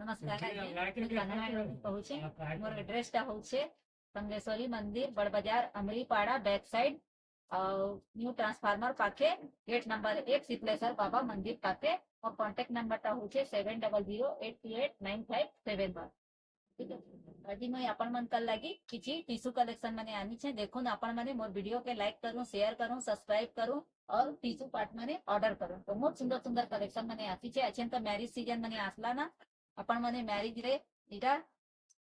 नमस्कार कहुचे मोर एड्रेस टा होचे संगेश्वरी मंदिर बड़ बाजार अमरीपाड़ा बैक साइड न्यू ट्रांसफार्मर पाखे गेट नंबर 1 सिद्धेश्वर बाबा मंदिर पाखे और कॉन्टेक्ट नंबर टा होचे 7008289571। आज मैं आपण मन कल लगी किसी टीसू कलेक्शन मैंने आनी छे देखो ना आपण मैंने मोर वीडियो के लाइक करूं शेयर करूं सब्सक्राइब करूं और टीसू पार्ट मैंने ऑर्डर करूं तो बहुत सुंदर सुंदर कलेक्शन मैंने आती छे अच्छे तो मैरिज सीजन मैंने आसला ना आपण मैंने मैरिज रे इटा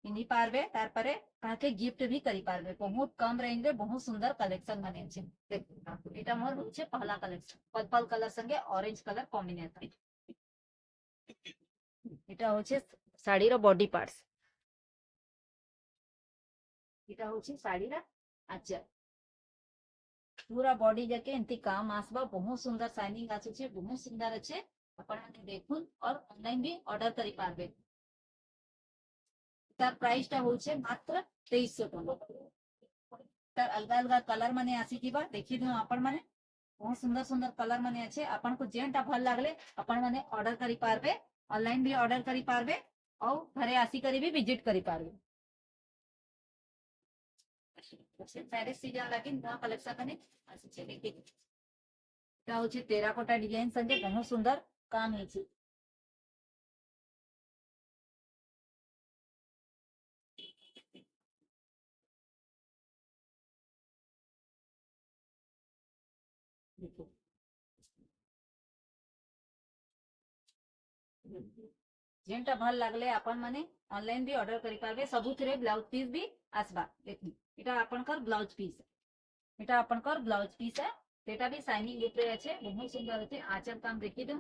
पिनी पारबे तार परे काके गिफ्ट भी करी पारबे बहुत कम रेंज रे बहुत सुंदर कलेक्शन मैंने छे देखो इटा मोर होचे पहला कलेक्शन पर्पल कलर संगे ऑरेंज कलर कॉम्बिनेशन इटा होचे साड़ी रो बॉडी पार्ट्स इटा होची साड़ी रा आचर पूरा बॉडी जाके एंती काम आसबा बहुत सुंदर शाइनिंग आछे बहुत सुंदर अच्छे अपन माने देखुन और ऑनलाइन भी ऑर्डर करी पारबे तार प्राइस टा होचे मात्र 2300 टका तार अलग अलग कलर माने आसी जीवा देखि दो अपन माने बहुत सुंदर सुंदर कलर माने अच्छे अपन को जेंटा भल लागले अपन माने ऑर्डर करी पारबे ऑनलाइन भी ऑर्डर करी पारबे और घरे आसी करी भी विजिट करी पारबे मैरिज सीजन लगी नया कलेक्शन मैंने आसी देखिए এটা হচ্ছে টেরাকোটা ডিজাইন সঙ্গে बहुत सुंदर काम হয়েছে देखो जेंटा भल लागले अपन माने ऑनलाइन भी ऑर्डर करी पारबे सबुथिरे ब्लाउज पीस भी आसबा देखी এটা आपनकर ब्लाउज पीस এটা आपनकर ब्लाउज पीस है এটা भी शाइनिंग উপরে আছে बहुत सुंदर আছে आंचल काम देखी दो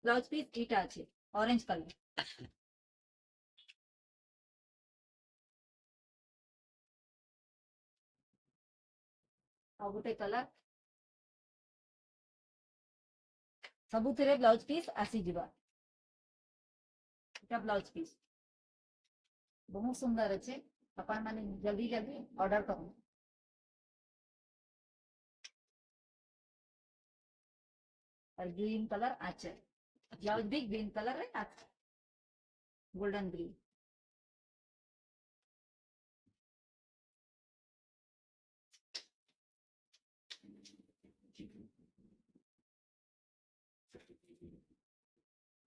ब्लाउज पीस এটা আছে ऑरेंज कलर ଆଉ ଗୋଟେ कलर ସବୁଥିରେ ब्लाउज पीस आसी जिबा এটা ब्लाउज पीस बहुत सुंदर अच्छे अपन माने जल्दी जल्दी ऑर्डर करो और ग्रीन कलर आंचल ब्लाउज भी ग्रीन कलर है गोल्डन ग्रीन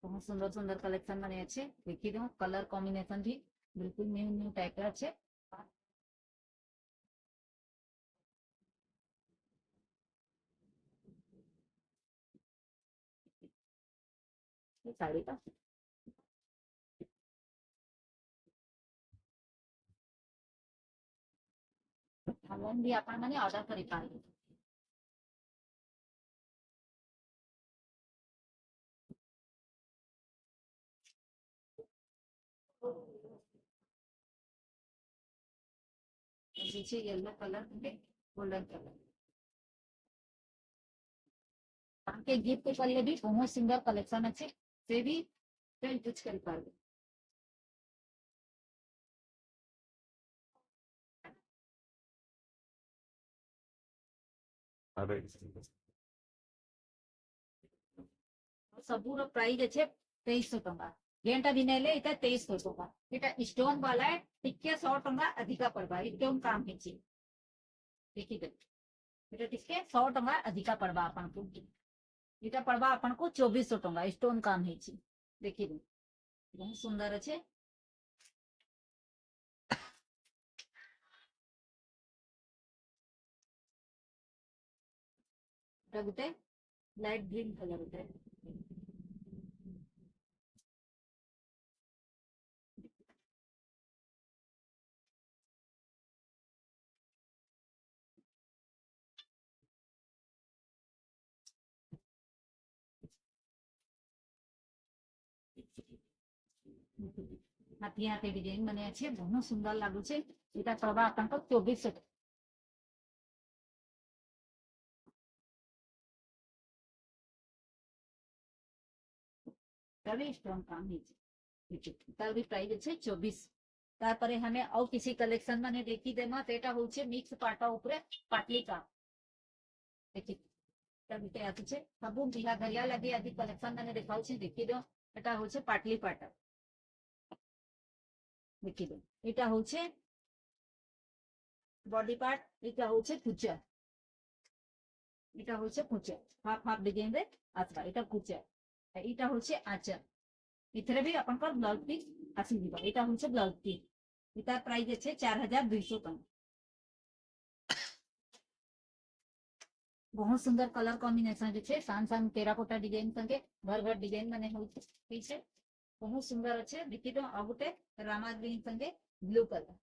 बहुत सुंदर सुंदर कलेक्शन मैंने अच्छे देखी दो कलर कॉम्बिनेशन भी बिल्कुल न्यू न्यू टाइप का अच्छे साड़ी का ऑनलाइन भी अपन मैंने ऑर्डर करी पारबे पीछे येलो कलर गोल्डन कलर आके गिफ्ट के लिए भी बहुत सुंदर कलेक्शन अच्छे से भी यूज करी पारबे सबूर प्राइस अच्छे 2300 टका जेंटा भी नेले इता 2300 टका इटा स्टोन वाला है टिके 100 टका अधिका पड़बा स्टोन काम है देखी दे इटा टिके 100 टका अधिका पड़बा अपन को इटा पड़बा अपन को 2400 टका स्टोन काम है देखी दे बहुत सुंदर अच्छे गुटे लाइट ग्रीन कलर गुटे हाथी हाथी डिजाइन बने अच्छे बहुत सुंदर लागू छे इटा पड़बा अपन को 2400 तभी स्टोन काम है तार भी प्राइस अच्छे 24 तारपरे हमें और किसी कलेक्शन मैंने देखी दे मत एटा होचे मिक्स पाटा ऊपरे पाटली का देखी तबिते आती छे सबु बिहा घरिया लगे आदि कलेक्शन मैंने देखाउ छे देखी दो एटा होचे पाटली पाटा देखिए एटा होचे बॉडी पार्ट, एटा होचे कुचा, एटा होचे कुचा हाफ हाफ डिजाइन रे आसबा, एटा कुचा, एटा होचे आचर, इथरे भी अपन पर ब्लाउज पीस आसी दिबा, एटा होचे ब्लाउज पीस, एटा प्राइस আছে 4200 টাকা। बहुत सुंदर कलर कॉम्बिनेशन जे छे, सान सान टेराकोटा डिजाइन संगे घर घर डिजाइन माने होई पीछे बहुत सुंदर अच्छे। देखिए तो आ गोटे रामा ग्रीन संगे ब्लू कलर,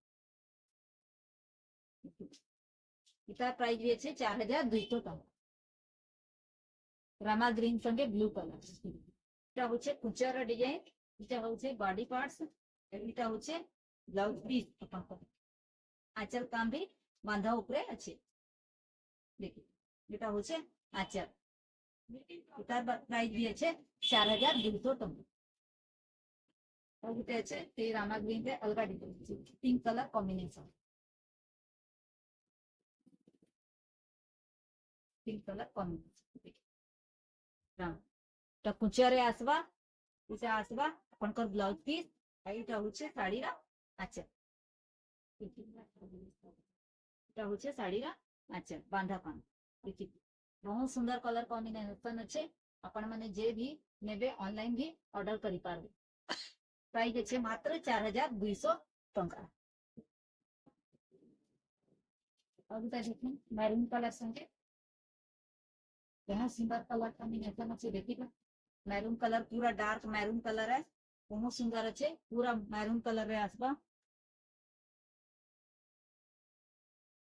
इतार प्राइस भी अच्छे 4200 টাকা। रामा ग्रीन संगे ब्लू कलर, এটা হচ্ছে কুচার ডিজাইন, এটা হচ্ছে বডি পার্টস, এটা হচ্ছে ব্লাউজ পিস আপনার আঁচল কাম भी বাঁধা উপরে আছে। দেখি এটা হচ্ছে আঁচল, এটার প্রাইস भी আছে 4200 টাকা। और এটা আছে এই রামা গ্রিন রে अलगा design pink colour combination, pink colour combination हां এটা কুচারে আসবা, এটা আসবা আপনার ব্লাউজ পিস, আর এটা হচ্ছে শাড়িরা আচ্ছা, এটা হচ্ছে শাড়িরা আচ্ছা বাঁধা পান। দেখি बहुत सुंदर कलर कॉम्बिनेशन अच्छे, अपन माने जे भी नेबे ऑनलाइन भी ऑर्डर करी पारबे। प्राइस अच्छे मात्र 4200 टंका। और देखिए मैरून कलर संगे बहुत सुंदर कलर कॉम्बिनेशन अच्छे। देखिए मैरून कलर पूरा डार्क मैरून कलर है, बहुत सुंदर अच्छे पूरा मैरून कलर है आसबा,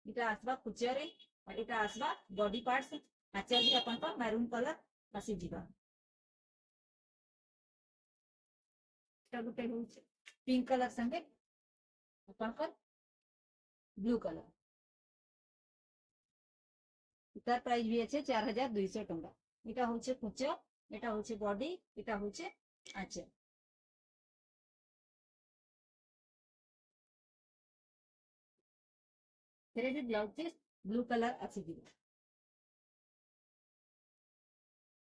এটা আসবা কুচারে আর এটা আসবা বডি পার্টস, আঁচল भी अपन पर मैरून कलर आसी जीवा। এটা গোটে হচ্ছে পিঙ্ক कलर संगे अपन पर ब्लू कलर, এটার প্রাইস भी আছে 4200 টাকা। এটা হচ্ছে কুচা, এটা হচ্ছে বডি, এটা হচ্ছে আঁচল। फिर ये ब्लाउज पीस ब्लू कलर आसी जीवा।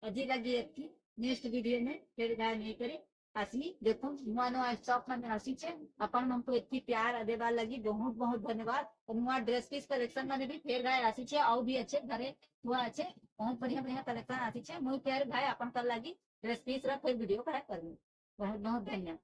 अजी लगी अच्छी नेक्स्ट वीडियो में फिर गाय नहीं करी आसमी देखो नुआ नुआ स्टॉक में आसी छे, अपन हमको इतनी प्यार देवा लगी बहुत बहुत धन्यवाद। और नुआ ड्रेस पीस कलेक्शन में भी फिर गाय आसी छे, और भी अच्छे घरे हुआ अच्छे बहुत बढ़िया बढ़िया कलेक्शन आसी छे। मुझे प्यार भाई अपन कर लगी ड्रेस पीस रा फिर वीडियो का कर बहुत बहुत धन्यवाद।